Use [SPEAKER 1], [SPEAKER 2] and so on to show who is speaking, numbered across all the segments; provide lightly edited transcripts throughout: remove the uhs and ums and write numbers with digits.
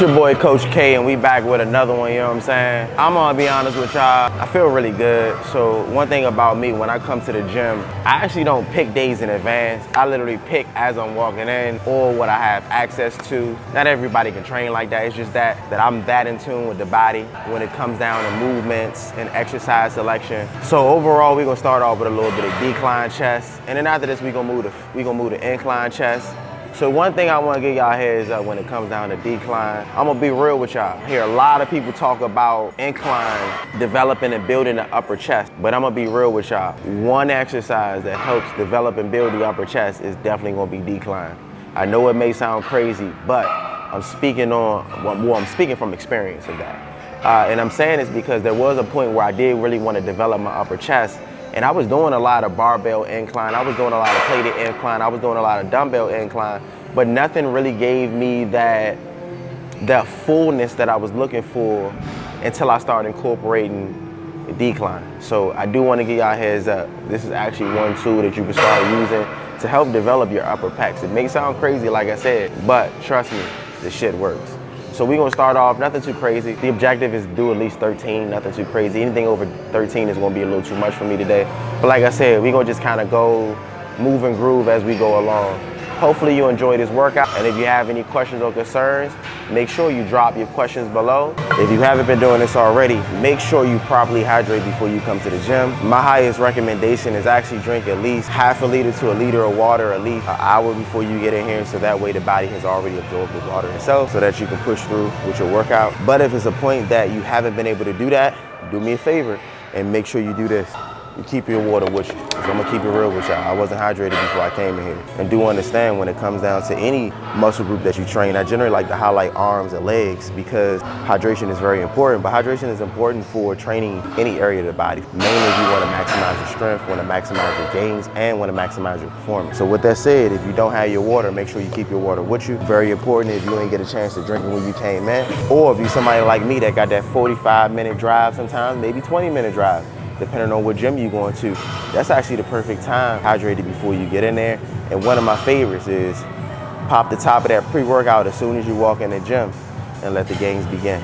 [SPEAKER 1] your boy Coach K, and we back with another one, you know what I'm saying? I'm gonna be honest with y'all, I feel really good. So one thing about me, when I come to the gym, I actually don't pick days in advance. I literally pick as I'm walking in or what I have access to. Not everybody can train like that. It's just that I'm that in tune with the body when it comes down to movements and exercise selection. So overall, we're gonna start off with a little bit of decline chest, and then after this, we're gonna move to incline chest. So one thing I want to give y'all heads up when it comes down to decline, I'm gonna be real with y'all. I hear a lot of people talk about incline, developing and building the upper chest, but I'm gonna be real with y'all. One exercise that helps develop and build the upper chest is definitely gonna be decline. I know it may sound crazy, but I'm speaking from experience of that. And I'm saying this because there was a point where I did really want to develop my upper chest. And I was doing a lot of barbell incline, I was doing a lot of plated incline, I was doing a lot of dumbbell incline, but nothing really gave me that fullness that I was looking for until I started incorporating decline. So I do want to give y'all heads up. This is actually one tool that you can start using to help develop your upper pecs. It may sound crazy, like I said, but trust me, this shit works. So we're gonna start off, nothing too crazy. The objective is to do at least 13, nothing too crazy. Anything over 13 is gonna be a little too much for me today. But like I said, we're gonna just kind of go move and groove as we go along. Hopefully you enjoy this workout, and if you have any questions or concerns, make sure you drop your questions below. If you haven't been doing this already, make sure you properly hydrate before you come to the gym. My highest recommendation is actually drink at least half a liter to a liter of water at least an hour before you get in here, so that way the body has already absorbed the water itself so that you can push through with your workout. But if it's a point that you haven't been able to do that, do me a favor and make sure you do this. You keep your water with you. So I'm gonna keep it real with y'all. I wasn't hydrated before I came in here. And do understand when it comes down to any muscle group that you train, I generally like to highlight arms and legs because hydration is very important, but hydration is important for training any area of the body. Mainly if you wanna maximize your strength, wanna maximize your gains, and wanna maximize your performance. So with that said, if you don't have your water, make sure you keep your water with you. Very important if you ain't get a chance to drink it when you came in, or if you're somebody like me that got that 45-minute drive sometimes, maybe 20-minute drive. Depending on what gym you're going to, that's actually the perfect time hydrated before you get in there. And one of my favorites is pop the top of that pre-workout as soon as you walk in the gym and let the gains begin.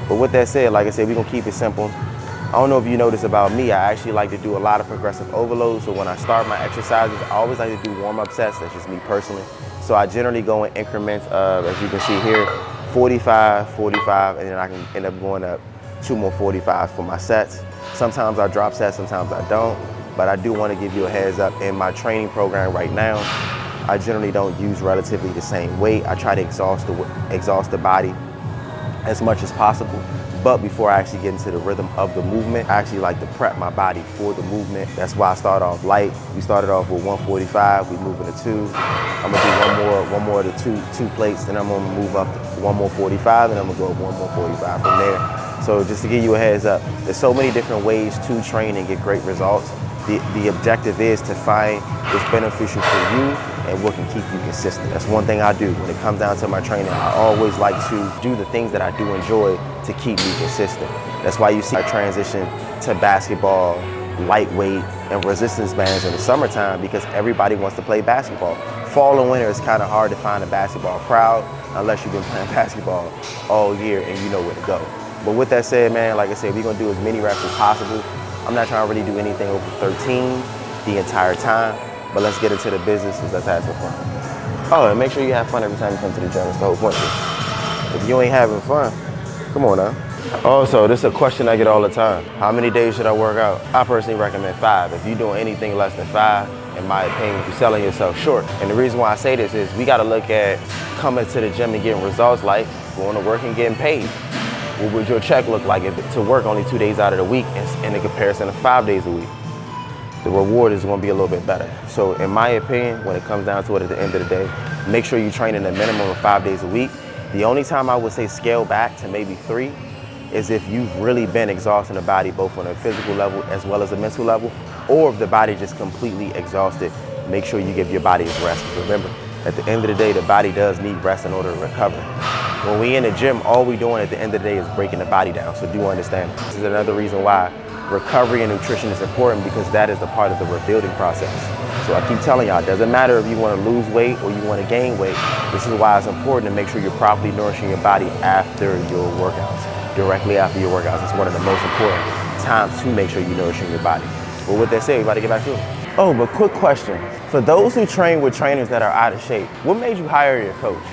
[SPEAKER 1] But with that said, like I said, we're gonna keep it simple. I don't know if you notice about me, I actually like to do a lot of progressive overload. So when I start my exercises, I always like to do warm-up sets. That's just me personally. So I generally go in increments of, as you can see here, 45, 45, and then I can end up going up 2 more 45s for my sets. Sometimes I drop sets, sometimes I don't, but I do want to give you a heads up. In my training program right now, I generally don't use relatively the same weight. I try to exhaust the body as much as possible. But before I actually get into the rhythm of the movement, I actually like to prep my body for the movement. That's why I start off light. We started off with 145, we move into 2. I'm gonna do one more to two plates, then I'm gonna move up to 1 more 45, and I'm gonna go up 1 more 45 from there. So just to give you a heads up, there's so many different ways to train and get great results. The objective is to find what's beneficial for you and what can keep you consistent. That's one thing I do. When it comes down to my training, I always like to do the things that I do enjoy to keep me consistent. That's why you see I transition to basketball, lightweight, and resistance bands in the summertime because everybody wants to play basketball. Fall and winter, it's kind of hard to find a basketball crowd unless you've been playing basketball all year and you know where to go. But with that said, man, like I said, we're gonna do as many reps as possible. I'm not trying to really do anything over 13 the entire time, but let's get into the business and let's have some fun. Oh, and make sure you have fun every time you come to the gym. That's the whole point. If you ain't having fun, come on now. Also, this is a question I get all the time. How many days should I work out? I personally recommend 5. If you're doing anything less than 5, in my opinion, you're selling yourself short. And the reason why I say this is we gotta look at coming to the gym and getting results like going to work and getting paid. What would your check look like if to work only 2 days out of the week in a comparison to 5 days a week? The reward is gonna be a little bit better. So in my opinion, when it comes down to it at the end of the day, make sure you train in a minimum of 5 days a week. The only time I would say scale back to maybe 3 is if you've really been exhausting the body both on a physical level as well as a mental level, or if the body just completely exhausted, make sure you give your body a rest. Remember, at the end of the day, the body does need rest in order to recover. When we in the gym, all we doing at the end of the day is breaking the body down, so do understand. This is another reason why recovery and nutrition is important because that is the part of the rebuilding process. So I keep telling y'all, it doesn't matter if you want to lose weight or you want to gain weight. This is why it's important to make sure you're properly nourishing your body after your workouts. Directly after your workouts. It's one of the most important times to make sure you're nourishing your body. Well, with that said, we about to get back to it. Oh, but quick question. For those who train with trainers that are out of shape, what made you hire your coach?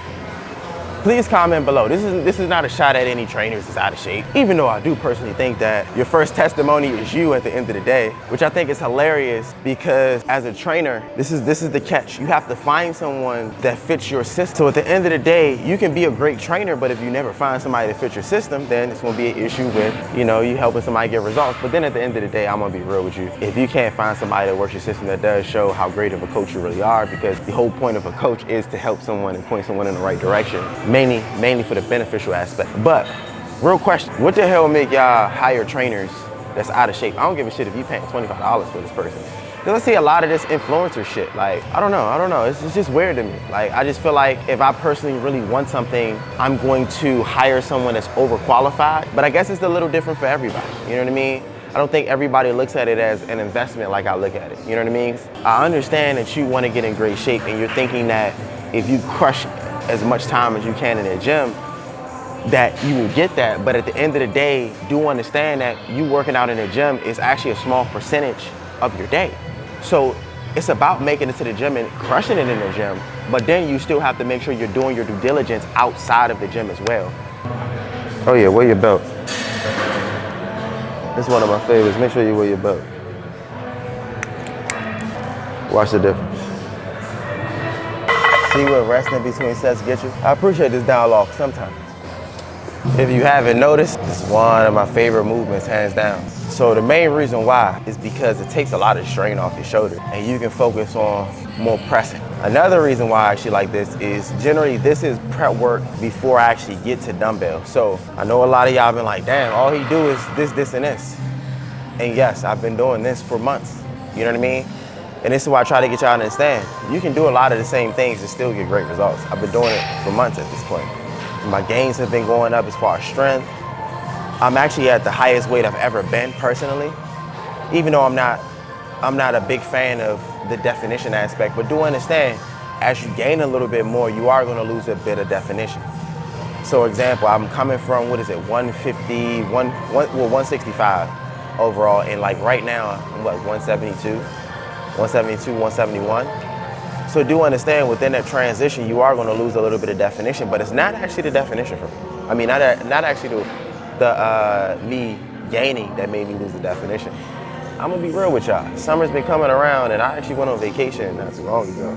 [SPEAKER 1] Please comment below. This is not a shot at any trainers that's out of shape, even though I do personally think that your first testimony is you at the end of the day, which I think is hilarious because as a trainer, this is the catch. You have to find someone that fits your system. So at the end of the day, you can be a great trainer, but if you never find somebody that fits your system, then it's gonna be an issue with, you helping somebody get results. But then at the end of the day, I'm gonna be real with you. If you can't find somebody that works your system, that does show how great of a coach you really are, because the whole point of a coach is to help someone and point someone in the right direction. Mainly for the beneficial aspect. But real question, what the hell make y'all hire trainers that's out of shape? I don't give a shit if you paying $25 for this person. Because I see a lot of this influencer shit. Like, I don't know. It's just weird to me. Like, I just feel like if I personally really want something, I'm going to hire someone that's overqualified. But I guess it's a little different for everybody. You know what I mean? I don't think everybody looks at it as an investment like I look at it. You know what I mean? I understand that you want to get in great shape and you're thinking that if you crush as much time as you can in the gym, that you will get that. But at the end of the day, do understand that you working out in the gym is actually a small percentage of your day. So it's about making it to the gym and crushing it in the gym, but then you still have to make sure you're doing your due diligence outside of the gym as well. Oh yeah, wear your belt. It's one of my favorites. Make sure you wear your belt. Watch the difference. See what resting between sets get you? I appreciate this dialogue sometimes. If you haven't noticed, it's one of my favorite movements, hands down. So the main reason why is because it takes a lot of strain off your shoulder and you can focus on more pressing. Another reason why I actually like this is generally this is prep work before I actually get to dumbbell. So I know a lot of y'all been like, damn, all he do is this, and this. And yes, I've been doing this for months. You know what I mean? And this is why I try to get y'all to understand. You can do a lot of the same things and still get great results. I've been doing it for months at this point. My gains have been going up as far as strength. I'm actually at the highest weight I've ever been personally, even though I'm not a big fan of the definition aspect, but do understand, as you gain a little bit more, you are gonna lose a bit of definition. So example, I'm coming from, 150, 165 overall, and like right now, I'm 172, 171. So do understand within that transition, you are going to lose a little bit of definition, but it's not actually the definition for me. I mean, not actually the me gaining that made me lose the definition. I'm gonna be real with y'all. Summer's been coming around and I actually went on vacation not too long ago.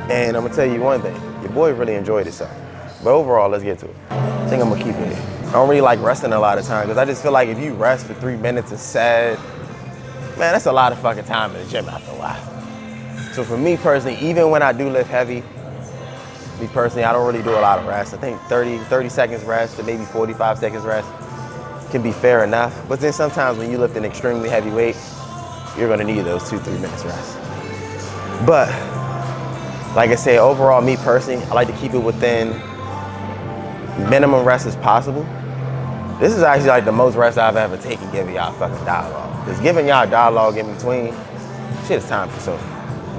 [SPEAKER 1] And I'm gonna tell you one thing, your boy really enjoyed himself. But overall, let's get to it. I think I'm gonna keep it. I don't really like resting a lot of time because I just feel like if you rest for 3 minutes a set, man, that's a lot of fucking time in the gym after a while. So for me personally, even when I do lift heavy, me personally, I don't really do a lot of rest. I think 30 seconds rest to maybe 45 seconds rest can be fair enough. But then sometimes when you lift an extremely heavy weight, you're gonna need those 2-3 minutes rest. But like I said, overall, me personally, I like to keep it within minimum rest as possible. This is actually like the most rest I've ever taken giving y'all fucking dialogue. Because giving y'all dialogue in between, shit is time consuming.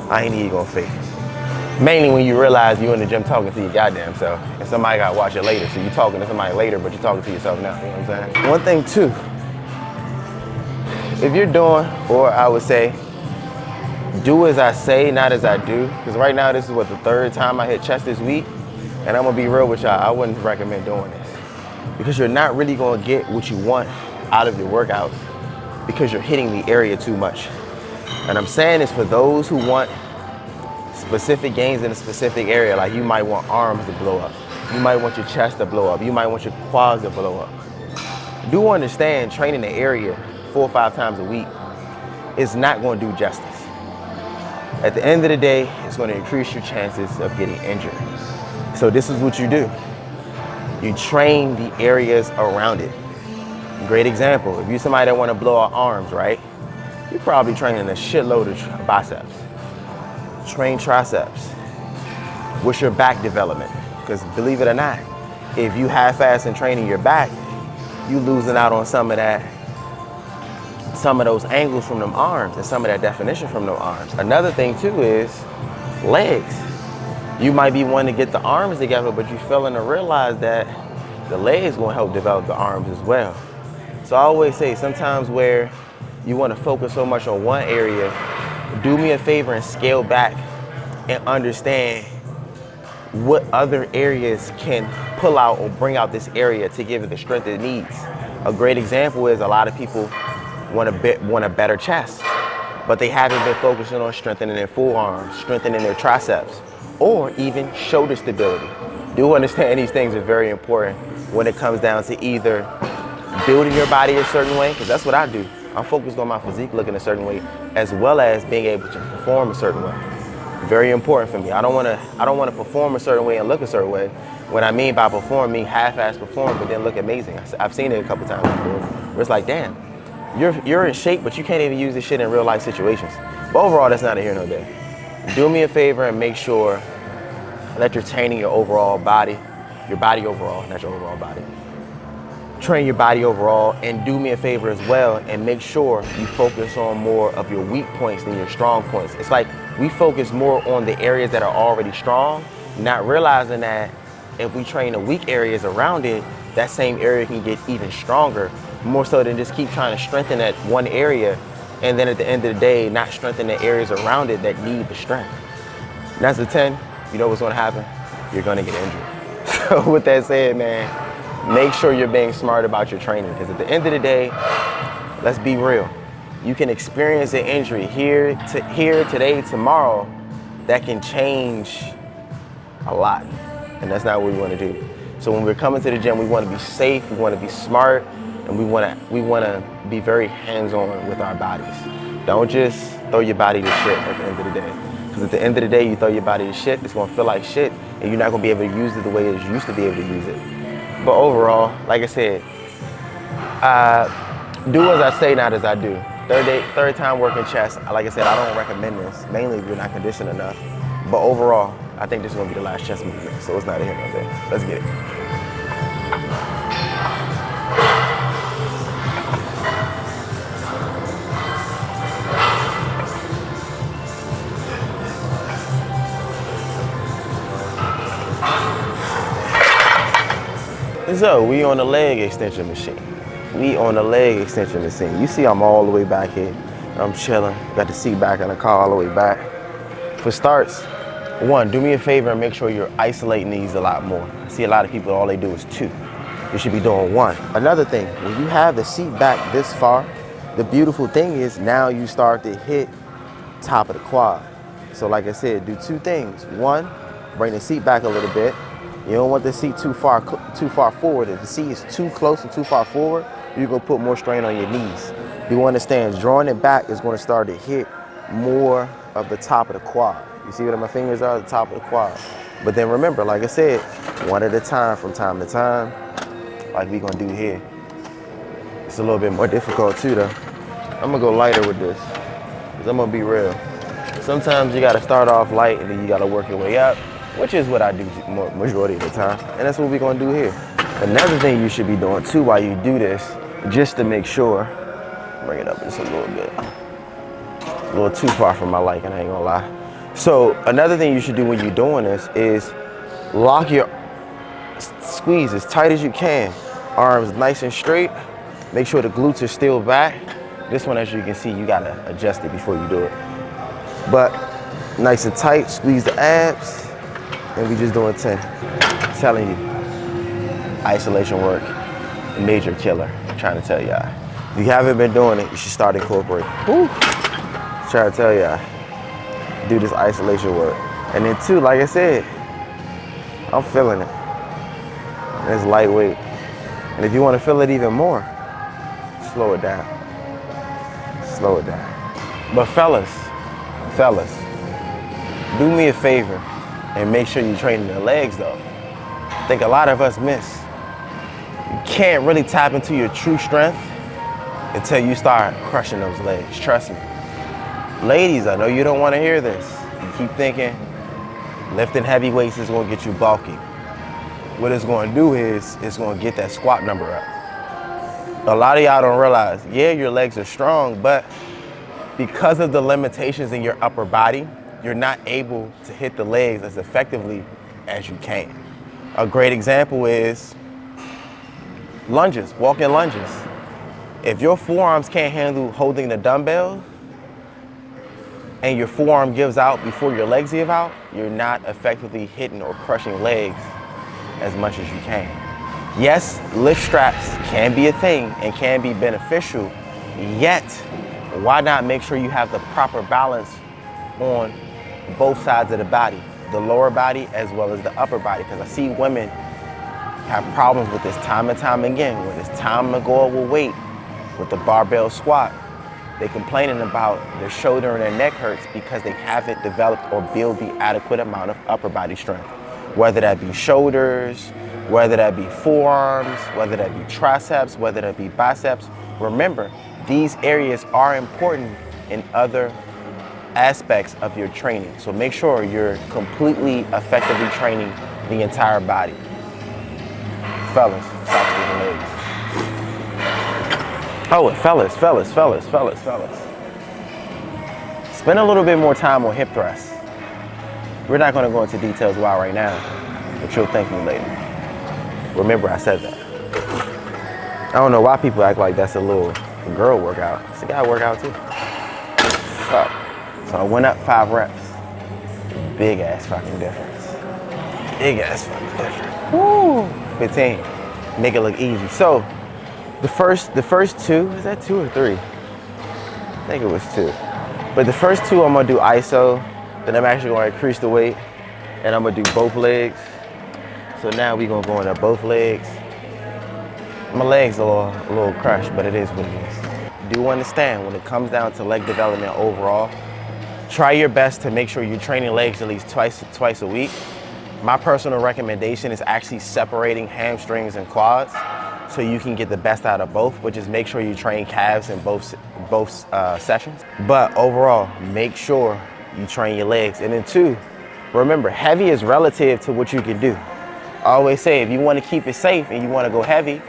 [SPEAKER 1] I ain't even gonna fake it. Mainly when you realize you in the gym talking to your goddamn self and somebody gotta watch it later. So you talking to somebody later, but you're talking to yourself now, you know what I'm saying? One thing too, if you're doing, or I would say, do as I say, not as I do. Because right now, this is what, the 3rd time I hit chest this week. And I'm gonna be real with y'all, I wouldn't recommend doing this. Because you're not really gonna get what you want out of your workouts because you're hitting the area too much. And I'm saying this for those who want specific gains in a specific area. Like you might want arms to blow up. You might want your chest to blow up. You might want your quads to blow up. Do understand training the area 4 or 5 times a week is not going to do justice. At the end of the day, it's going to increase your chances of getting injured. So this is what you do. You train the areas around it. Great example, if you're somebody that want to blow out arms, right? You're probably training a shitload of biceps. Train triceps. What's your back development? Because believe it or not, if you half-ass in training your back, you losing out on some of that some of those angles from them arms and some of that definition from them arms. Another thing too is legs. You might be wanting to get the arms together, but you failing to realize that the legs gonna help develop the arms as well. So I always say sometimes where you wanna focus so much on one area, do me a favor and scale back and understand what other areas can pull out or bring out this area to give it the strength it needs. A great example is a lot of people want a better chest, but they haven't been focusing on strengthening their forearms, strengthening their triceps, or even shoulder stability. Do understand these things are very important when it comes down to either building your body a certain way, because that's what I do. I'm focused on my physique looking a certain way, as well as being able to perform a certain way. Very important for me. I don't want to perform a certain way and look a certain way. What I mean by perform, mean half-ass perform, but then look amazing. I've seen it a couple times before, where it's like, damn, you're in shape, but you can't even use this shit in real life situations. But overall, that's not a here nor there. Do me a favor and make sure that you're training your overall body, overall, not your overall body. Train your body overall, and do me a favor as well and make sure you focus on more of your weak points than your strong points. It's like we focus more on the areas that are already strong, not realizing that if we train the weak areas around it, that same area can get even stronger, more so than just keep trying to strengthen that one area and then at the end of the day, not strengthen the areas around it that need the strength. And that's a 10, you know what's gonna happen? You're gonna get injured. So with that said, man, make sure you're being smart about your training, because at the end of the day, let's be real. You can experience an injury here, today, tomorrow, that can change a lot. And that's not what we want to do. So when we're coming to the gym, we want to be safe, we want to be smart, and we want to be very hands-on with our bodies. Don't just throw your body to shit at the end of the day. Because at the end of the day, you throw your body to shit, it's going to feel like shit, and you're not going to be able to use it the way that you used to be able to use it. But overall, like I said, do as I say, not as I do. Third time working chest, like I said, I don't recommend this, mainly if you're not conditioned enough. But overall, I think this is gonna be the last chest movement, so it's not a hit right there. Let's get it. So we on the leg extension machine. You see I'm all the way back here. I'm chilling, got the seat back in the car all the way back. For starts, one, do me a favor and make sure you're isolating these a lot more. I see a lot of people, all they do is 2. You should be doing 1. Another thing, when you have the seat back this far, the beautiful thing is now you start to hit top of the quad. So like I said, do 2 things. 1, bring the seat back a little bit. You don't want the seat too far forward. If the seat is too close and too far forward, you're gonna put more strain on your knees. You understand, drawing it back is gonna start to hit more of the top of the quad. You see what my fingers are, the top of the quad. But then remember, like I said, 1 at a time from time to time, like we gonna do here. It's a little bit more difficult too though. I'm gonna go lighter with this, because I'm gonna be real. Sometimes you gotta start off light and then you gotta work your way up, which is what I do majority of the time. And that's what we're gonna do here. Another thing you should be doing too while you do this, just to make sure, bring it up just a little bit. A little too far from my liking, I ain't gonna lie. So another thing you should do when you're doing this is lock your, squeeze as tight as you can. Arms nice and straight. Make sure the glutes are still back. This one, as you can see, you gotta adjust it before you do it. But nice and tight, squeeze the abs, and we just doing 10. I'm telling you, isolation work, major killer. I'm trying to tell y'all. If you haven't been doing it, you should start incorporating. Woo. Trying to tell y'all, do this isolation work. And then 2, like I said, I'm feeling it. And it's lightweight. And if you want to feel it even more, slow it down. Slow it down. But fellas, do me a favor and make sure you're training the legs though. I think a lot of us miss. You can't really tap into your true strength until you start crushing those legs, trust me. Ladies, I know you don't want to hear this. You keep thinking lifting heavy weights is going to get you bulky. What it's going to do is it's going to get that squat number up. A lot of y'all don't realize, yeah, your legs are strong, but because of the limitations in your upper body, you're not able to hit the legs as effectively as you can. A great example is lunges, walking lunges. If your forearms can't handle holding the dumbbell and your forearm gives out before your legs give out, you're not effectively hitting or crushing legs as much as you can. Yes, lift straps can be a thing and can be beneficial, yet why not make sure you have the proper balance on both sides of the body, the lower body as well as the upper body? Because I see women have problems with this time and time again. When it's time to go over weight with the barbell squat, they're complaining about their shoulder and their neck hurts because they haven't developed or built the adequate amount of upper body strength. Whether that be shoulders, whether that be forearms, whether that be triceps, whether that be biceps. Remember, these areas are important in other aspects of your training. So make sure you're completely effectively training the entire body. Fellas, stop sticking legs. Oh, fellas. Spend a little bit more time on hip thrusts. We're not gonna go into details why right now, but you'll thank me later. Remember I said that. I don't know why people act like that's a little girl workout. It's a guy workout too. Fuck. So I went up 5 reps. Big ass fucking difference. Big ass fucking difference. Woo. 15. Make it look easy. So the first 2, is that 2 or 3? I think it was 2. But the first 2 I'm gonna do iso, then I'm actually gonna increase the weight and I'm gonna do both legs. So now we gonna go into both legs. My legs are a little crushed, but it is what it is. Do understand when it comes down to leg development overall, try your best to make sure you're training legs at least twice a week. My personal recommendation is actually separating hamstrings and quads so you can get the best out of both, which is make sure you train calves in both sessions. But overall, make sure you train your legs. And then 2, remember, heavy is relative to what you can do. I always say, if you want to keep it safe and you want to go heavy,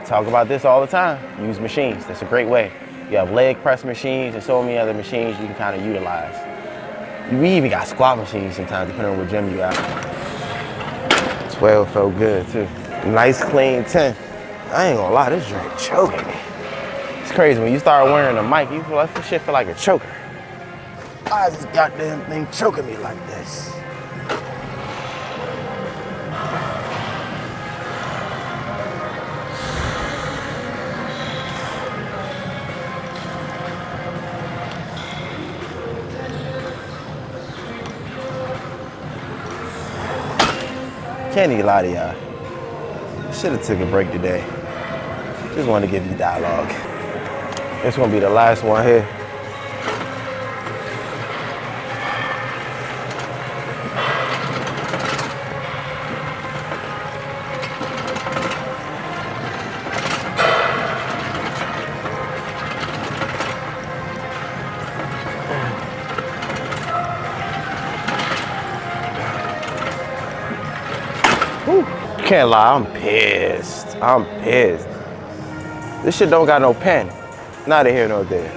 [SPEAKER 1] talk about this all the time, use machines. That's a great way. You have leg press machines and so many other machines you can kind of utilize. We even got squat machines sometimes, depending on what gym you at. 12 felt good too. Nice clean 10. I ain't gonna lie, this drink choking me. It's crazy, when you start wearing a mic, you feel like this shit feel like a choker. Why is this goddamn thing choking me like this? Can't even lie to y'all. Should have took a break today. Just wanted to give you dialogue. This gonna be the last one here. Can't lie, I'm pissed. This shit don't got no pen. Neither here nor there.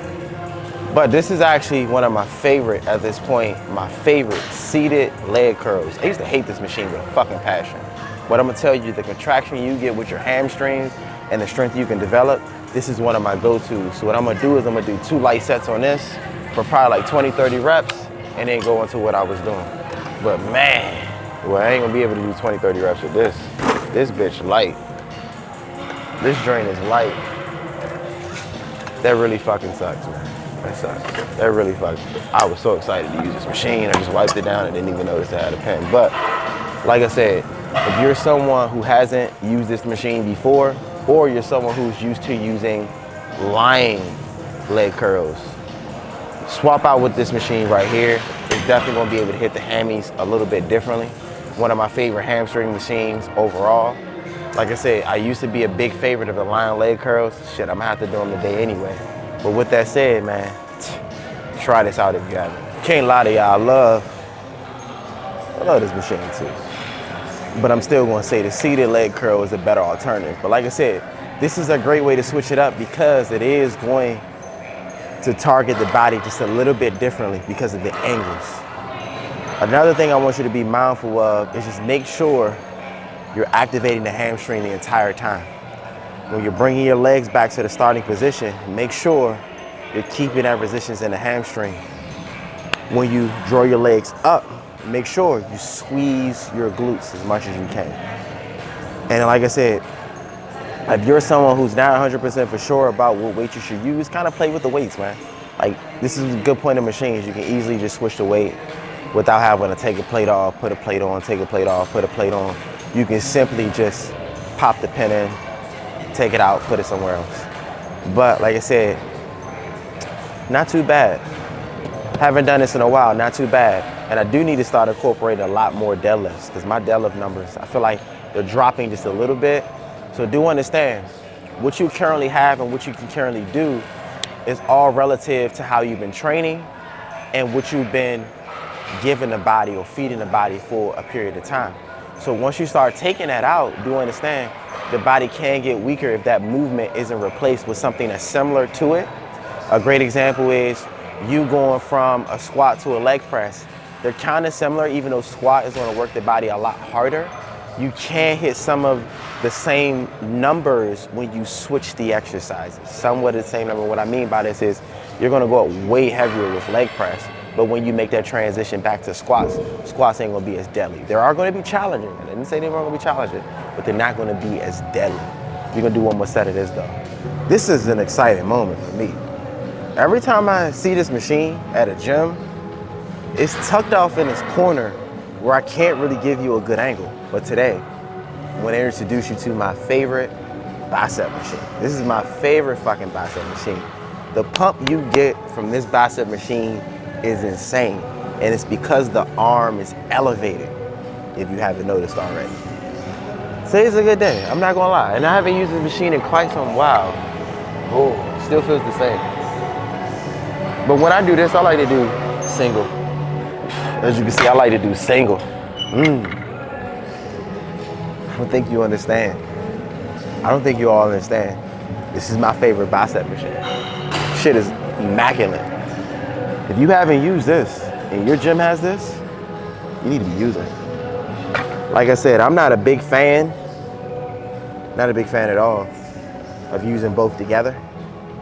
[SPEAKER 1] But this is actually one of my favorite, at this point, my favorite seated leg curls. I used to hate this machine with a fucking passion. But I'm gonna tell you, the contraction you get with your hamstrings and the strength you can develop, this is one of my go-tos. So what I'm gonna do is I'm gonna do 2 light sets on this for probably like 20, 30 reps and then go into what I was doing. But man, well, I ain't gonna be able to do 20, 30 reps with this. This bitch light. This drain is light. That really fucking sucks, man. That sucks. That really fucking, I was so excited to use this machine. I just wiped it down and didn't even notice I had a pen. But like I said, if you're someone who hasn't used this machine before, or you're someone who's used to using lying leg curls, swap out with this machine right here. It's definitely gonna be able to hit the hammies a little bit differently. One of my favorite hamstring machines overall. Like I said, I used to be a big favorite of the lying leg curls. Shit, I'm gonna have to do them today anyway. But with that said, man, try this out if you haven't. Can't lie to y'all, I love this machine too. but I'm still gonna say the seated leg curl is a better alternative. But like I said, this is a great way to switch it up because it is going to target the body just a little bit differently because of the angles. Another thing I want you to be mindful of is just make sure you're activating the hamstring the entire time. When you're bringing your legs back to the starting position, make sure you're keeping that resistance in the hamstring. When you draw your legs up, make sure you squeeze your glutes as much as you can. And like I said, if you're someone who's not 100% for sure about what weight you should use, kind of play with the weights, man. Like, this is a good point of machines. You can easily just switch the weight without having to take a plate off, put a plate on, take a plate off, put a plate on. You can simply just pop the pin in, take it out, put it somewhere else. But like I said, not too bad. Haven't done this in a while, not too bad. And I do need to start incorporating a lot more deadlifts because my deadlift numbers, I feel like they're dropping just a little bit. So do understand, what you currently have and what you can currently do is all relative to how you've been training and what you've been giving the body or feeding the body for a period of time. So once you start taking that out, do understand the body can get weaker if that movement isn't replaced with something that's similar to it. A great example is you going from a squat to a leg press. They're kind of similar, even though squat is going to work the body a lot harder. You can hit some of the same numbers when you switch the exercises. Somewhat the same number. What I mean by this is you're going to go up way heavier with leg press, but when you make that transition back to squats, squats ain't going to be as deadly. They are going to be challenging. I didn't say they weren't going to be challenging, but they're not going to be as deadly. You're going to do one more set of this though. This is an exciting moment for me. Every time I see this machine at a gym, it's tucked off in its corner where I can't really give you a good angle. But today, I want to introduce you to my favorite bicep machine. This is my favorite fucking bicep machine. The pump you get from this bicep machine is insane. And it's because the arm is elevated, if you haven't noticed already. Today's a good day, I'm not gonna lie. And I haven't used this machine in quite some while. Oh, still feels the same. But when I do this, I like to do single. As you can see, I like to do single. I don't think you understand. I don't think you all understand. This is my favorite bicep machine. Shit is immaculate. If you haven't used this and your gym has this, you need to be using it. Like I said, I'm not a big fan at all of using both together.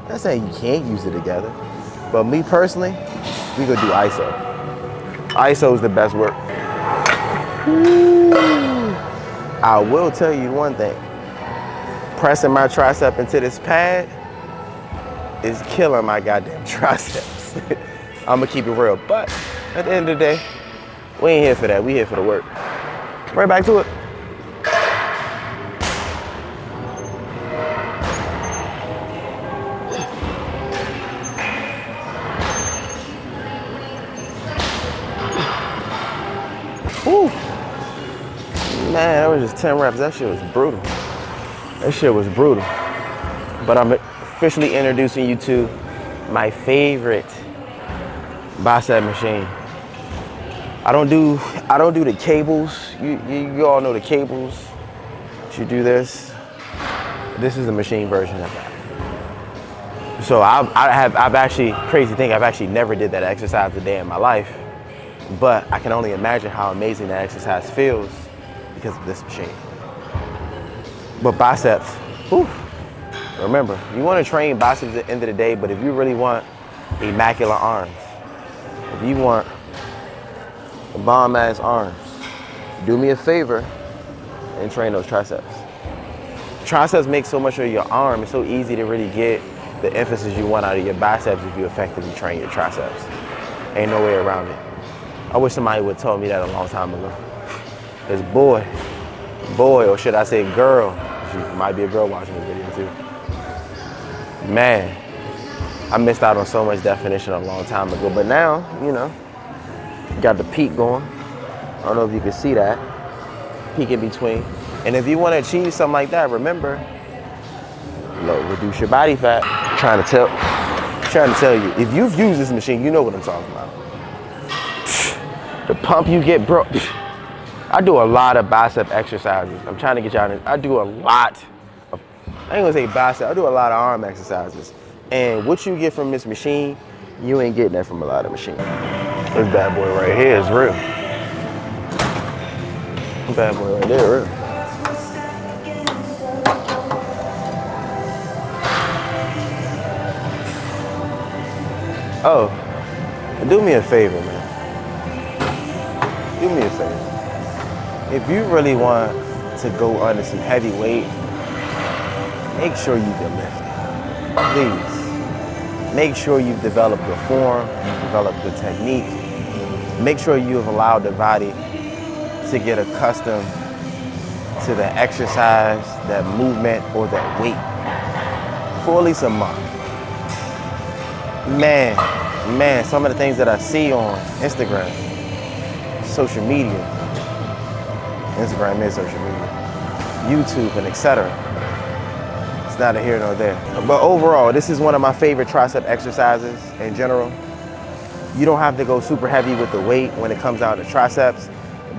[SPEAKER 1] I'm not saying you can't use it together, but me personally, we gonna do ISO. ISO is the best work. I will tell you one thing. Pressing my tricep into this pad is killing my goddamn triceps. I'm gonna keep it real. But at the end of the day, we ain't here for that. We here for the work. Right back to it. Whew. Man, that was just 10 reps. That shit was brutal. That shit was brutal. But I'm officially introducing you to my favorite bicep machine. I don't do the cables. You all know the cables. You do this. This is the machine version of that. So I've actually, crazy thing, I've actually never did that exercise a day in my life. But I can only imagine how amazing that exercise feels because of this machine. But biceps, whew. Remember, you want to train biceps at the end of the day, but if you really want immaculate arms, if you want bomb-ass arms, do me a favor and train those triceps. Triceps make so much of your arm, it's so easy to really get the emphasis you want out of your biceps if you effectively train your triceps. Ain't no way around it. I wish somebody would have told me that a long time ago. Because boy, or should I say girl, she might be a girl watching this video too. Man, I missed out on so much definition a long time ago. But now, you know, got the peak going. I don't know if you can see that. Peak in between. And if you want to achieve something like that, remember, reduce your body fat. I'm trying to tell you, if you've used this machine, you know what I'm talking about. The pump you get, bro. I do a lot of bicep exercises. I'm trying to get y'all in. I do a lot of, I ain't gonna say bicep, I do a lot of arm exercises. And what you get from this machine, you ain't getting that from a lot of machines. This bad boy right here is real. This bad boy right there, real. Oh, do me a favor, man. Do me a favor. If you really want to go under some heavy weight, make sure you can lift it. Please. Make sure you've developed the form, you've developed the technique. Make sure you've allowed the body to get accustomed to the exercise, that movement, or that weight for at least a month. Man, some of the things that I see on Instagram, social media, Instagram is social media, YouTube, and etc. It's neither here nor there. But overall, this is one of my favorite tricep exercises in general. You don't have to go super heavy with the weight when it comes down to triceps.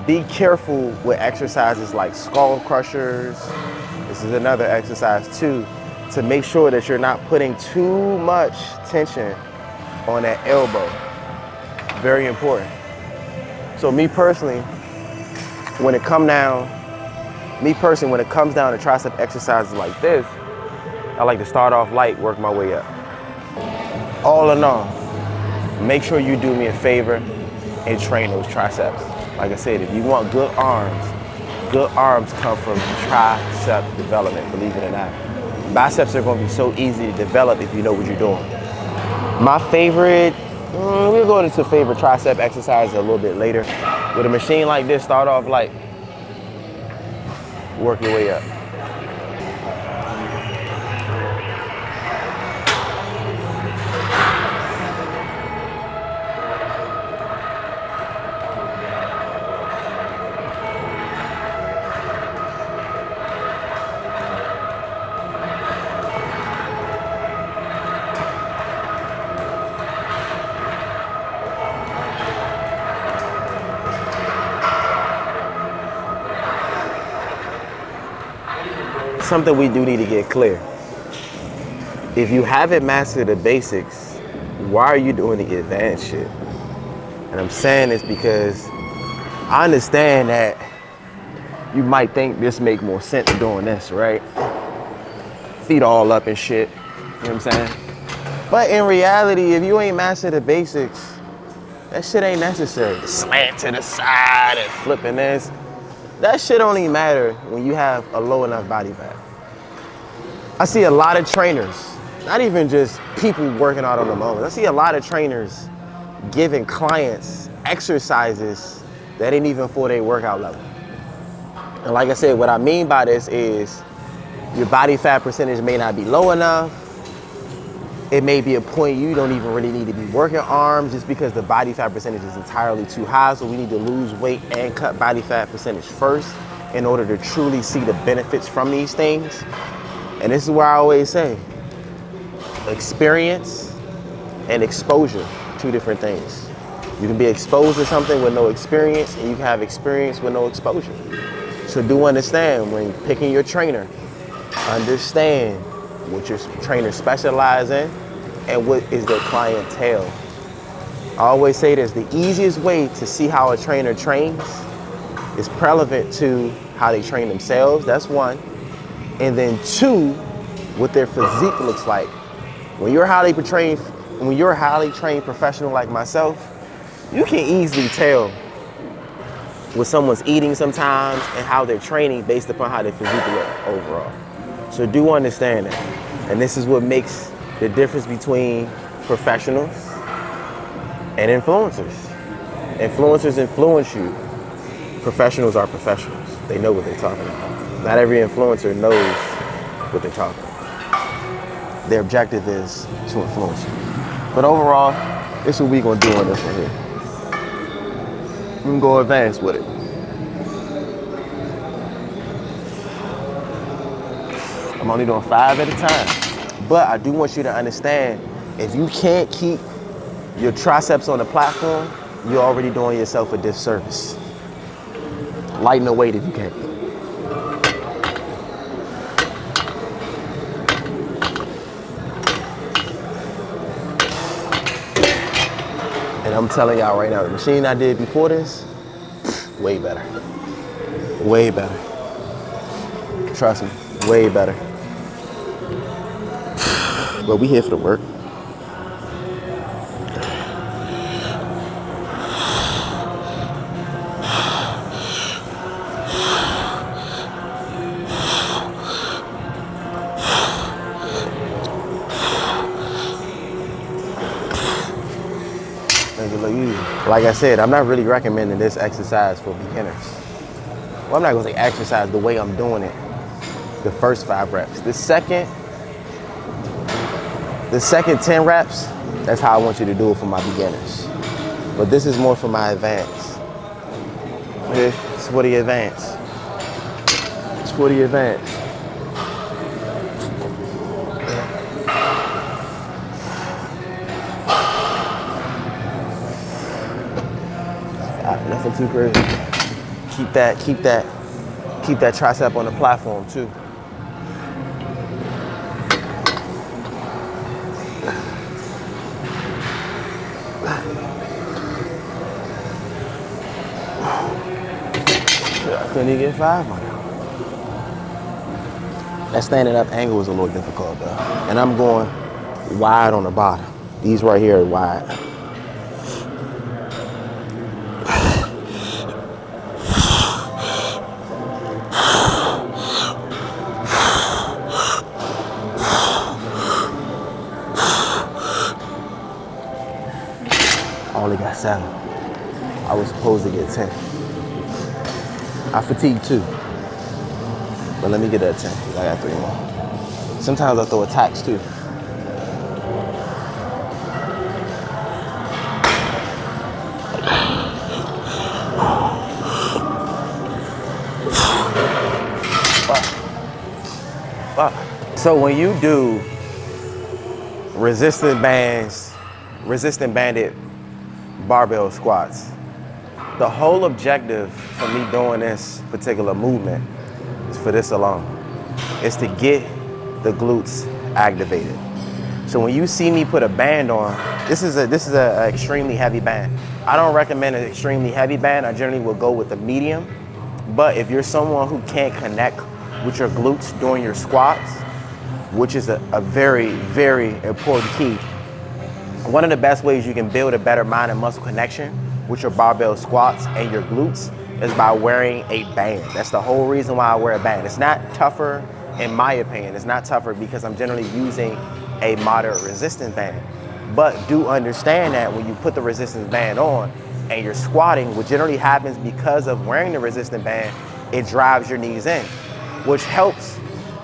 [SPEAKER 1] Be careful with exercises like skull crushers. This is another exercise too, to make sure that you're not putting too much tension on that elbow. Very important. So me personally, when it comes down to tricep exercises like this, I like to start off light, work my way up. All in all, make sure you do me a favor and train those triceps. Like I said, if you want good arms come from tricep development, believe it or not. Biceps are gonna be so easy to develop if you know what you're doing. My favorite, we'll go into favorite tricep exercise a little bit later. With a machine like this, start off light, work your way up. Something we do need to get clear. If you haven't mastered the basics, why are you doing the advanced shit? And I'm saying this because I understand that you might think this make more sense doing this, right? Feet all up and shit, you know what I'm saying? But in reality, if you ain't mastered the basics, that shit ain't necessary. Slant to the side and flipping this. That shit only matter when you have a low enough body fat. I see a lot of trainers, not even just people working out on the moment. I see a lot of trainers giving clients exercises that ain't even for their workout level. And like I said, what I mean by this is your body fat percentage may not be low enough. It may be a point you don't even really need to be working arms just because the body fat percentage is entirely too high. So we need to lose weight and cut body fat percentage first in order to truly see the benefits from these things. And this is where I always say, experience and exposure, two different things. You can be exposed to something with no experience, and you can have experience with no exposure. So do understand when picking your trainer, understand what your trainer specializes in and what is their clientele. I always say this, the easiest way to see how a trainer trains is relevant to how they train themselves, that's one. And then two, what their physique looks like. When you're a highly trained professional like myself, you can easily tell what someone's eating sometimes and how they're training based upon how their physique look overall. So do understand that. And this is what makes the difference between professionals and influencers. Influencers influence you. Professionals are professionals. They know what they're talking about. Not every influencer knows what they're talking about. Their objective is to influence you. But overall, this is what we're gonna do on this one here. We're gonna go advanced with it. I'm only doing 5 at a time. But I do want you to understand, if you can't keep your triceps on the platform, you're already doing yourself a disservice. Lighten the weight if you can. And I'm telling y'all right now, the machine I did before this, way better. Way better. Trust me, way better. But we here for the work. Like I said, I'm not really recommending this exercise for beginners. Well, I'm not gonna say exercise the way I'm doing it. The first 5 reps. The second 10 reps, that's how I want you to do it for my beginners. But this is more for my advanced. Okay, it's for the advanced. It's for the advanced. Nothing too crazy. Keep that tricep on the platform too. I couldn't even get 5 on it. That standing up angle was a little difficult though. And I'm going wide on the bottom. These right here are wide. I only got 7. I was supposed to get 10. I fatigued too. But let me get that 10. I got 3 more. Sometimes I throw attacks too. So when you do resistant banded barbell squats, the whole objective for me doing this particular movement is for this alone. Is to get the glutes activated. So when you see me put a band on, this is an extremely heavy band. I don't recommend an extremely heavy band. I generally will go with the medium. But if you're someone who can't connect with your glutes during your squats, which is a very, very important key, one of the best ways you can build a better mind and muscle connection with your barbell squats and your glutes is by wearing a band. That's the whole reason why I wear a band. It's not tougher, in my opinion. It's not tougher because I'm generally using a moderate resistance band. But do understand that when you put the resistance band on and you're squatting, what generally happens because of wearing the resistance band, it drives your knees in, which helps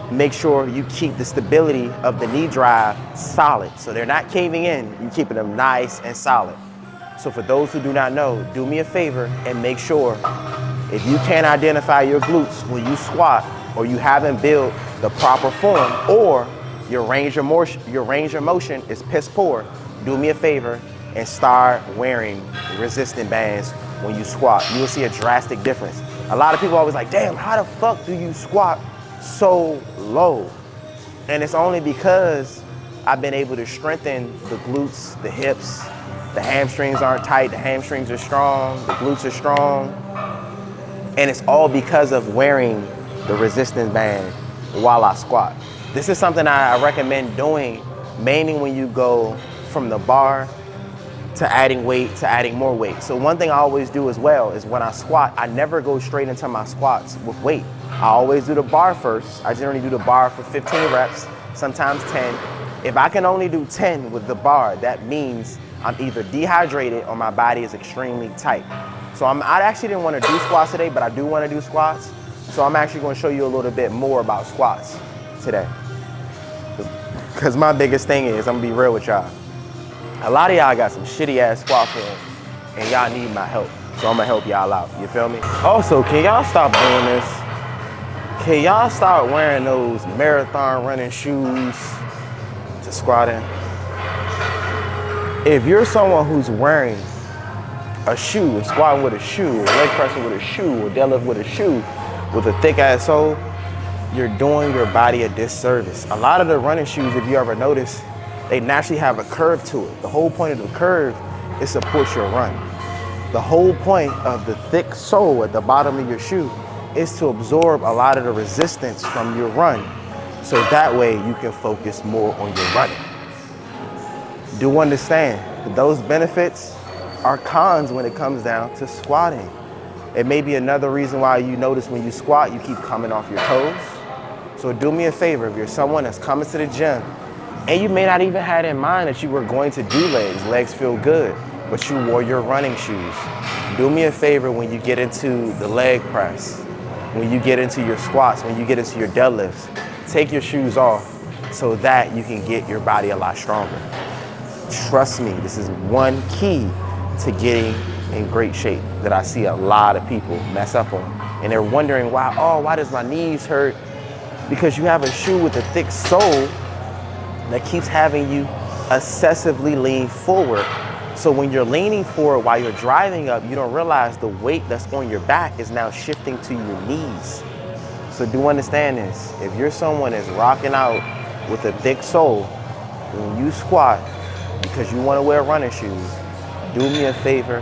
[SPEAKER 1] make sure you keep the stability of the knee drive solid. So they're not caving in, you're keeping them nice and solid. So for those who do not know, do me a favor and make sure if you can't identify your glutes when you squat, or you haven't built the proper form, or your range of motion is piss poor, do me a favor and start wearing resistant bands when you squat. You will see a drastic difference. A lot of people always like, damn, how the fuck do you squat so low? And it's only because I've been able to strengthen the glutes, the hips, the hamstrings aren't tight, the hamstrings are strong, the glutes are strong. And it's all because of wearing the resistance band while I squat. This is something I recommend doing mainly when you go from the bar to adding weight to adding more weight. So one thing I always do as well is when I squat, I never go straight into my squats with weight. I always do the bar first. I generally do the bar for 15 reps, sometimes 10. If I can only do 10 with the bar, that means I'm either dehydrated or my body is extremely tight. So I actually didn't want to do squats today, but I do want to do squats. So I'm actually going to show you a little bit more about squats today. Because my biggest thing is, I'm going to be real with y'all. A lot of y'all got some shitty ass squat form and y'all need my help. So I'm going to help y'all out, you feel me? Also, can y'all stop doing this? Can y'all start wearing those marathon running shoes to squat in? If you're someone who's wearing a shoe, squatting with a shoe, or leg pressing with a shoe, or deadlift with a shoe, with a thick ass sole, you're doing your body a disservice. A lot of the running shoes, if you ever notice, they naturally have a curve to it. The whole point of the curve is to support your run. The whole point of the thick sole at the bottom of your shoe is to absorb a lot of the resistance from your run, so that way you can focus more on your running. Do understand that those benefits are cons when it comes down to squatting. It may be another reason why you notice when you squat, you keep coming off your toes. So do me a favor, if you're someone that's coming to the gym and you may not even had in mind that you were going to do legs feel good, but you wore your running shoes. Do me a favor when you get into the leg press, when you get into your squats, when you get into your deadlifts, take your shoes off so that you can get your body a lot stronger. Trust me, this is one key to getting in great shape that I see a lot of people mess up on. And they're wondering why, why does my knees hurt? Because you have a shoe with a thick sole that keeps having you excessively lean forward. So when you're leaning forward while you're driving up, you don't realize the weight that's on your back is now shifting to your knees. So do understand this. If you're someone that's rocking out with a thick sole, when you squat, because you want to wear running shoes, do me a favor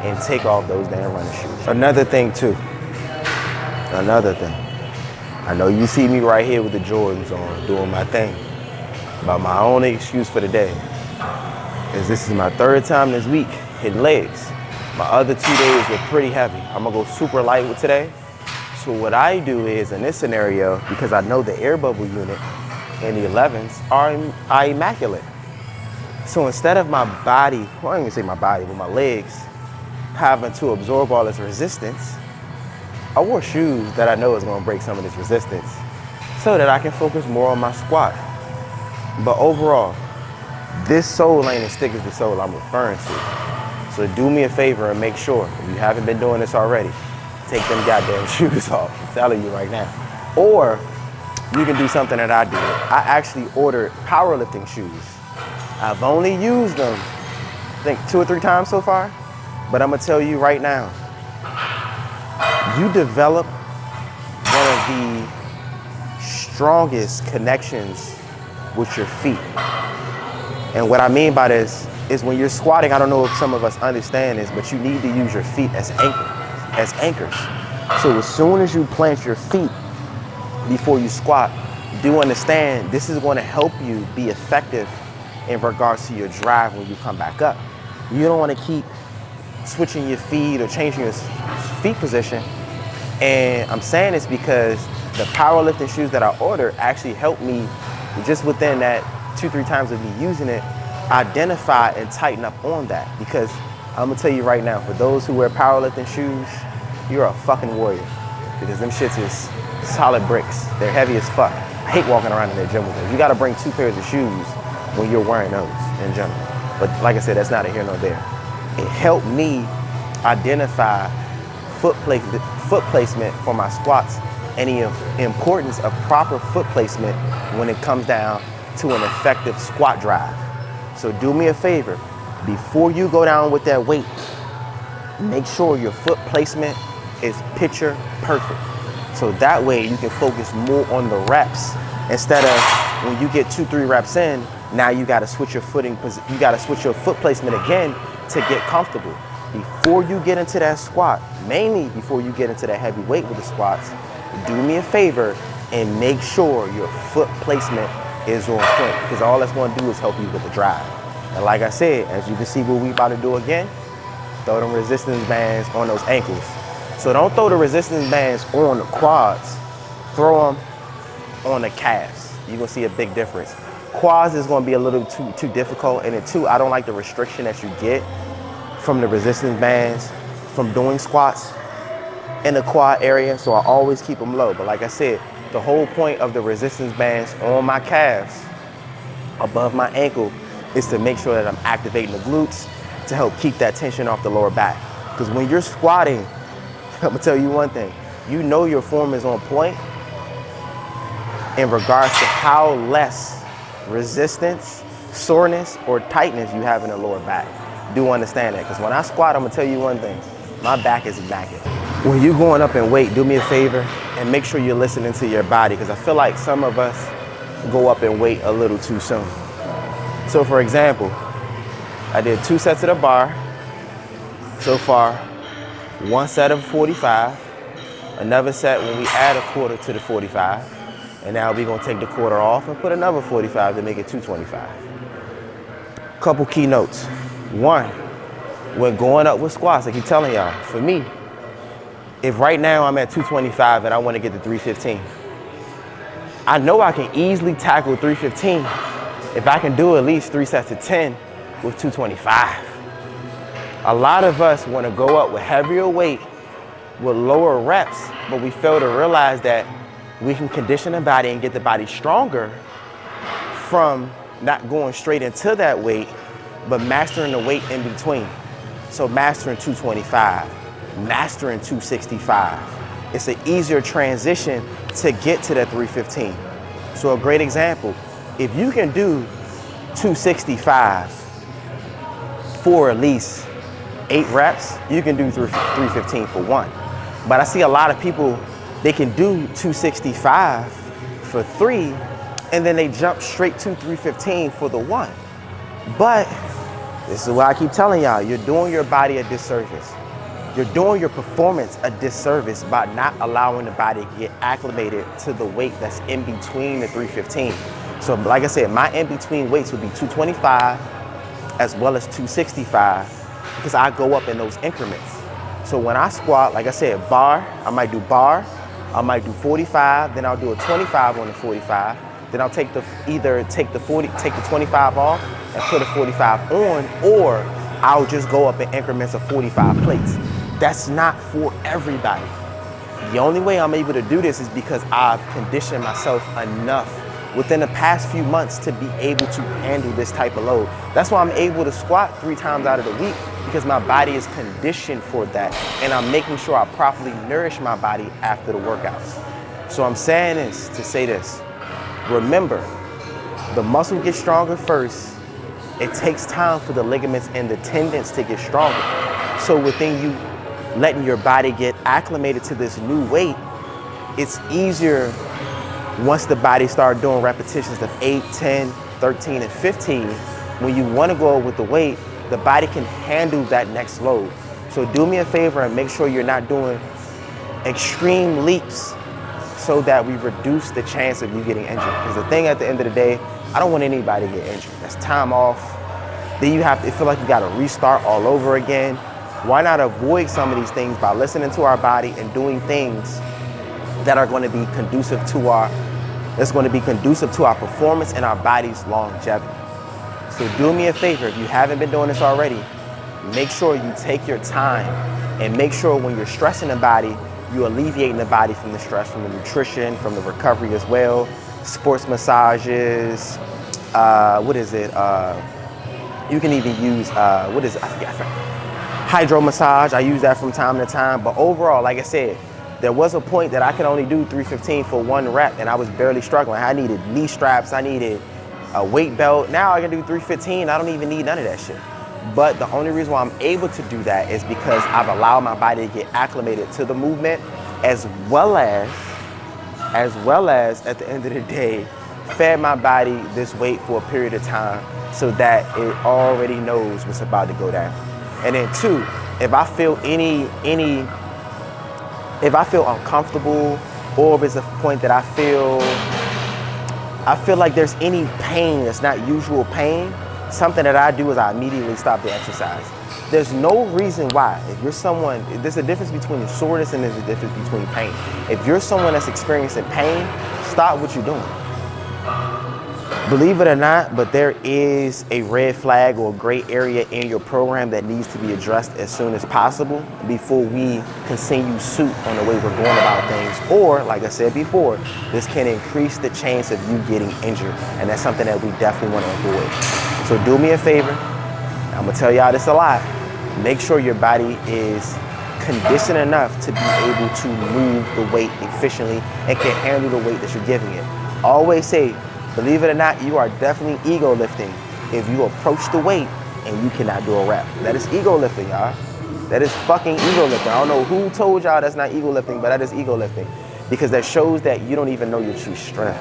[SPEAKER 1] and take off those damn running shoes. Another thing too, I know you see me right here with the Jordans on, doing my thing, but my only excuse for the day is this is my third time this week hitting legs. My other 2 days were pretty heavy. I'm gonna go super light with today. So what I do is, in this scenario, because I know the air bubble unit and the 11s are immaculate. So instead of my body, well, I don't even say my body, but my legs having to absorb all this resistance, I wore shoes that I know is gonna break some of this resistance so that I can focus more on my squat. But overall, this sole ain't as thick as the sole I'm referring to. So do me a favor and make sure, if you haven't been doing this already, take them goddamn shoes off. I'm telling you right now. Or you can do something that I did. I actually ordered powerlifting shoes. I've only used them, I think 2 or 3 times so far, but I'm gonna tell you right now, you develop one of the strongest connections with your feet. And what I mean by this is when you're squatting, I don't know if some of us understand this, but you need to use your feet as anchors. So as soon as you plant your feet before you squat, do understand this is going to help you be effective in regards to your drive when you come back up. You don't want to keep switching your feet or changing your feet position. And I'm saying this because the powerlifting shoes that I ordered actually helped me just within that 2-3 times of me using it, identify and tighten up on that. Because I'm gonna tell you right now, for those who wear powerlifting shoes, you're a fucking warrior. Because them shits is solid bricks. They're heavy as fuck. I hate walking around in their gym with them. You gotta bring 2 pairs of shoes when you're wearing those in general. But like I said, that's not a here nor there. It helped me identify foot placement for my squats and the importance of proper foot placement when it comes down to an effective squat drive. So do me a favor, before you go down with that weight, make sure your foot placement is picture perfect. So that way you can focus more on the reps instead of when you get 2-3 reps in, now you gotta switch your foot placement again to get comfortable. Before you get into that squat, mainly before you get into that heavy weight with the squats, do me a favor and make sure your foot placement is on point, because all that's going to do is help you with the drive. And like I said, as you can see what we about to do again, throw them resistance bands on those ankles. So don't throw the resistance bands on the quads, throw them on the calves. You're going to see a big difference. Quads is going to be a little too difficult, and then too, I don't like the restriction that you get from the resistance bands from doing squats in the quad area, so I always keep them low. But like I said, the whole point of the resistance bands on my calves, above my ankle, is to make sure that I'm activating the glutes to help keep that tension off the lower back. Because when you're squatting, I'm gonna tell you one thing, you know your form is on point in regards to how less resistance, soreness, or tightness you have in the lower back. do understand that. Because when I squat, I'm gonna tell you one thing, my back is backing. When you're going up in weight, do me a favor and make sure you're listening to your body, because I feel like some of us go up in weight a little too soon. So for example, I did 2 sets of the bar so far, 1 set of 45, another set when we add a quarter to the 45, and now we're gonna take the quarter off and put another 45 to make it 225. Couple key notes. One, when going up with squats, I keep telling y'all, for me, if right now I'm at 225 and I wanna get to 315, I know I can easily tackle 315 if I can do at least 3 sets of 10 with 225. A lot of us wanna go up with heavier weight with lower reps, but we fail to realize that we can condition the body and get the body stronger from not going straight into that weight, but mastering the weight in between. So mastering 225, mastering 265. It's an easier transition to get to that 315. So a great example, if you can do 265 for at least 8 reps, you can do 315 for 1. But I see a lot of people, they can do 265 for 3, and then they jump straight to 315 for the 1. But this is why I keep telling y'all, you're doing your body a disservice. You're doing your performance a disservice by not allowing the body to get acclimated to the weight that's in between the 315. So like I said, my in-between weights would be 225 as well as 265, because I go up in those increments. So when I squat, like I said, bar, I might do bar, I might do 45, then I'll do a 25 on the 45, then I'll take the 25 off and put a 45 on, or I'll just go up in increments of 45 plates. That's not for everybody. The only way I'm able to do this is because I've conditioned myself enough within the past few months to be able to handle this type of load. That's why I'm able to squat 3 times out of the week, because my body is conditioned for that, and I'm making sure I properly nourish my body after the workouts. So I'm saying this to say this. Remember, the muscle gets stronger first. It takes time for the ligaments and the tendons to get stronger. So within you letting your body get acclimated to this new weight, it's easier once the body starts doing repetitions of 8, 10, 13, and 15. When you want to go with the weight, the body can handle that next load. So do me a favor and make sure you're not doing extreme leaps so that we reduce the chance of you getting injured. Because the thing at the end of the day, I don't want anybody to get injured. That's time off. Then you have to feel like you got to restart all over again. Why not avoid some of these things by listening to our body and doing things that are going to be conducive to our performance and our body's longevity. So do me a favor, if you haven't been doing this already, make sure you take your time and make sure when you're stressing the body, you're alleviating the body from the stress, from the nutrition, from the recovery as well. Sports massages, you can even use, I forget. Hydro massage, I use that from time to time. But overall, like I said, there was a point that I could only do 315 for 1 rep and I was barely struggling. I needed knee straps, I needed a weight belt. Now I can do 315, I don't even need none of that shit. But the only reason why I'm able to do that is because I've allowed my body to get acclimated to the movement, as well as at the end of the day, fed my body this weight for a period of time so that it already knows what's about to go down. And then 2, if I feel if I feel uncomfortable, or if it's a point that I feel like there's any pain that's not usual pain, something that I do is I immediately stop the exercise. There's no reason why. If you're someone, there's a difference between soreness and there's a difference between pain. If you're someone that's experiencing pain, stop what you're doing. Believe it or not, but there is a red flag or gray area in your program that needs to be addressed as soon as possible before we continue suit on the way we're going about things. Or, like I said before, this can increase the chance of you getting injured, and that's something that we definitely want to avoid. So do me a favor, I'm gonna tell y'all this a lot, make sure your body is conditioned enough to be able to move the weight efficiently and can handle the weight that you're giving it. Always say, believe it or not, you are definitely ego lifting if you approach the weight and you cannot do a rep. That is ego lifting, y'all. That is fucking ego lifting. I don't know who told y'all that's not ego lifting, but that is ego lifting, because that shows that you don't even know your true strength.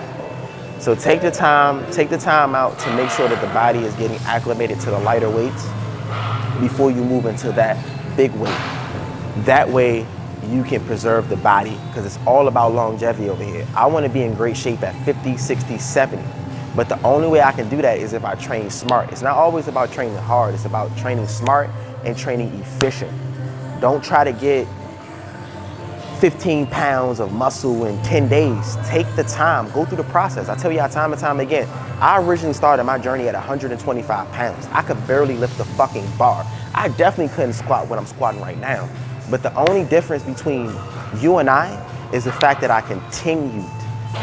[SPEAKER 1] So take the time out to make sure that the body is getting acclimated to the lighter weights before you move into that big weight. That way you can preserve the body, because it's all about longevity over here. I want to be in great shape at 50, 60, 70. But the only way I can do that is if I train smart. It's not always about training hard. It's about training smart and training efficient. Don't try to get 15 pounds of muscle in 10 days. Take the time, go through the process. I tell y'all time and time again, I originally started my journey at 125 pounds. I could barely lift the fucking bar. I definitely couldn't squat what I'm squatting right now. But the only difference between you and I is the fact that I continued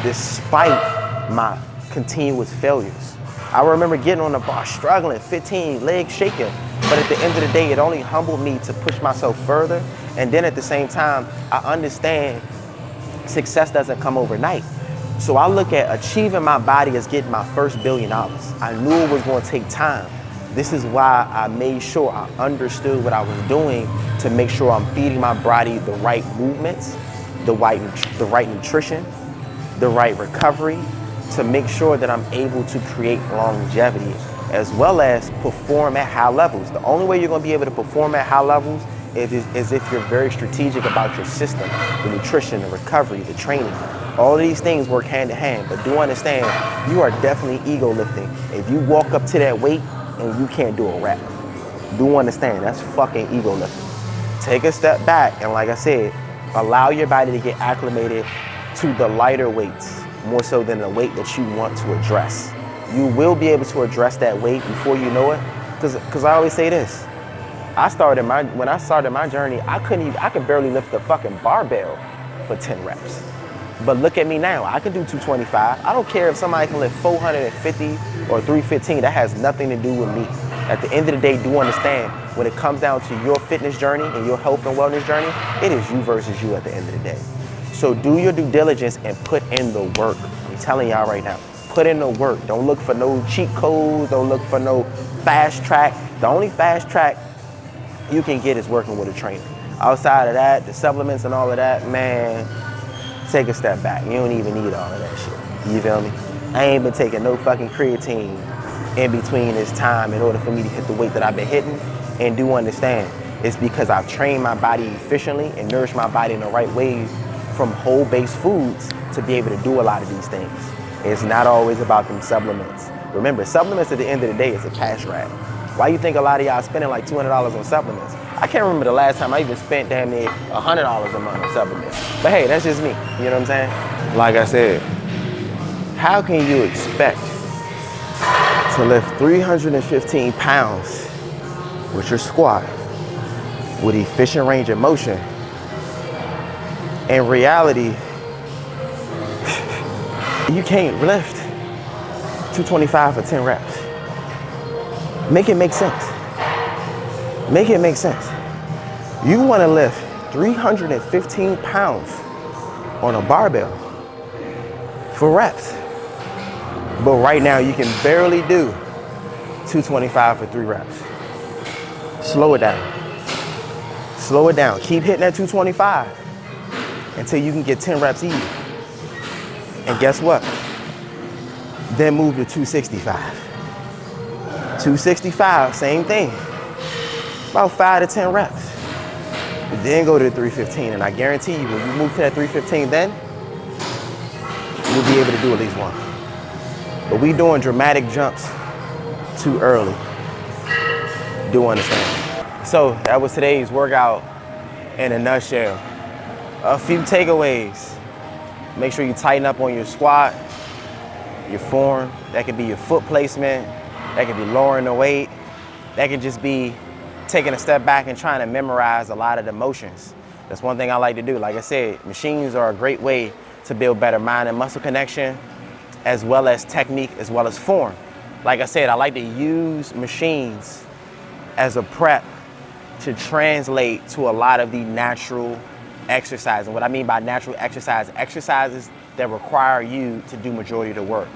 [SPEAKER 1] despite my continuous failures. I remember getting on the bar, struggling, 15, legs shaking. But at the end of the day, it only humbled me to push myself further. And then at the same time, I understand success doesn't come overnight. So I look at achieving my body as getting my first $1 billion. I knew it was going to take time. This is why I made sure I understood what I was doing to make sure I'm feeding my body the right movements, the right nutrition, the right recovery, to make sure that I'm able to create longevity as well as perform at high levels. The only way you're going to be able to perform at high levels is if you're very strategic about your system, the nutrition, the recovery, the training. All of these things work hand in hand, but do understand you are definitely ego lifting. If you walk up to that weight and you can't do a rep, do understand that's fucking ego lifting. Take a step back and, like I said, allow your body to get acclimated to the lighter weights more so than the weight that you want to address. You will be able to address that weight before you know it, because I always say this. When I started my journey, I could barely lift the fucking barbell for 10 reps. But look at me now, I can do 225. I don't care if somebody can lift 450 or 315, that has nothing to do with me. At the end of the day, do understand, when it comes down to your fitness journey and your health and wellness journey, it is you versus you at the end of the day. So do your due diligence and put in the work. I'm telling y'all right now, put in the work. Don't look for no cheat codes, don't look for no fast track. The only fast track you can get is working with a trainer. Outside of that, the supplements and all of that, man, take a step back. You don't even need all of that shit. You feel me? I ain't been taking no fucking creatine in between this time in order for me to hit the weight that I've been hitting. And do understand, it's because I've trained my body efficiently and nourished my body in the right way from whole-based foods to be able to do a lot of these things. It's not always about them supplements. Remember, supplements at the end of the day is a cash grab. Why you think a lot of y'all spending like $200 on supplements? I can't remember the last time I even spent damn near $100 a month on supplements. But hey, that's just me, you know what I'm saying? Like I said, how can you expect to lift 315 pounds with your squat with efficient range of motion? In reality, you can't lift 225 for 10 reps. Make it make sense. Make it make sense. You want to lift 315 pounds on a barbell for reps. But right now you can barely do 225 for 3 reps. Slow it down. Slow it down. Keep hitting that 225 until you can get 10 reps easy. And guess what? Then move to 265. 265, same thing. About 5 to 10 reps. Then go to the 315, and I guarantee you, when you move to that 315 then, you'll be able to do at least one. But we doing dramatic jumps too early. Do understand. So that was today's workout in a nutshell. A few takeaways. Make sure you tighten up on your squat, your form. That could be your foot placement. That could be lowering the weight. That could just be taking a step back and trying to memorize a lot of the motions. That's one thing I like to do. Like I said, machines are a great way to build better mind and muscle connection, as well as technique, as well as form. Like I said, I like to use machines as a prep to translate to a lot of the natural exercise. And what I mean by natural exercise, exercises that require you to do majority of the work.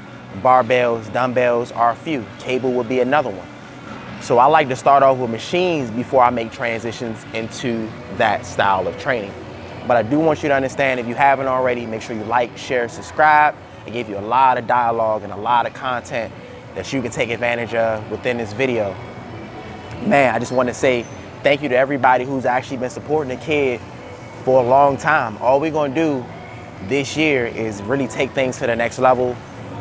[SPEAKER 1] Barbells, dumbbells are a few. Cable would be another one. So I like to start off with machines before I make transitions into that style of training. But I do want you to understand, if you haven't already, make sure you like, share, subscribe. I gave you a lot of dialogue and a lot of content that you can take advantage of within this video. Man, I just want to say thank you to everybody who's actually been supporting the kid for a long time. All we're going to do this year is really take things to the next level.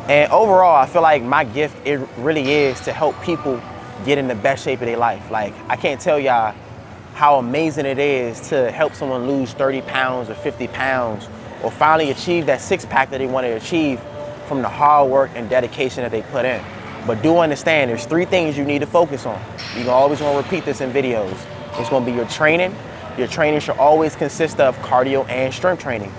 [SPEAKER 1] And overall, I feel like my gift, it really is to help people get in the best shape of their life. Like, I can't tell y'all how amazing it is to help someone lose 30 pounds or 50 pounds or finally achieve that six-pack that they want to achieve from the hard work and dedication that they put in. But do understand, there's 3 things you need to focus on. You're always going to repeat this in videos. It's going to be your training. Your training should always consist of cardio and strength training.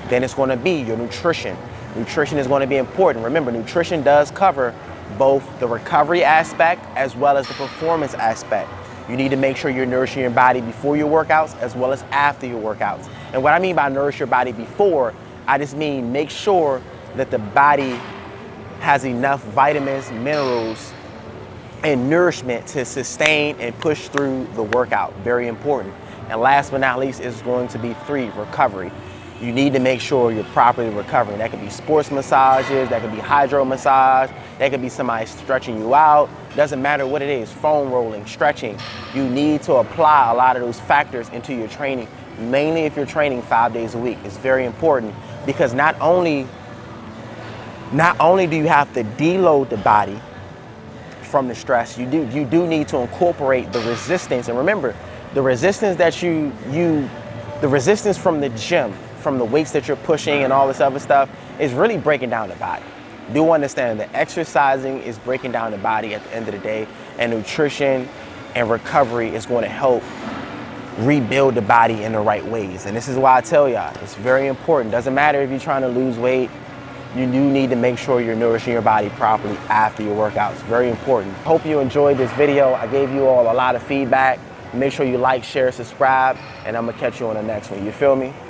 [SPEAKER 1] Then it's going to be your nutrition. Nutrition is going to be important. Remember, nutrition does cover both the recovery aspect as well as the performance aspect. You need to make sure you're nourishing your body before your workouts as well as after your workouts. And what I mean by nourish your body before, I just mean make sure that the body has enough vitamins, minerals, and nourishment to sustain and push through the workout. Very important. And last but not least is going to be 3, recovery. You need to make sure you're properly recovering. That could be sports massages, that could be hydro massage, that could be somebody stretching you out. Doesn't matter what it is, foam rolling, stretching. You need to apply a lot of those factors into your training, mainly if you're training 5 days a week. It's very important because not only do you have to deload the body from the stress, you do need to incorporate the resistance. And remember, the resistance that the resistance from the gym, from the weights that you're pushing and all this other stuff, is really breaking down the body. Do understand that exercising is breaking down the body at the end of the day, and nutrition and recovery is going to help rebuild the body in the right ways. And this is why I tell y'all, it's very important. Doesn't matter if you're trying to lose weight, you do need to make sure you're nourishing your body properly after your workouts. Very important. Hope you enjoyed this video. I gave you all a lot of feedback. Make sure you like, share, subscribe, and I'm gonna catch you on the next one. You feel me?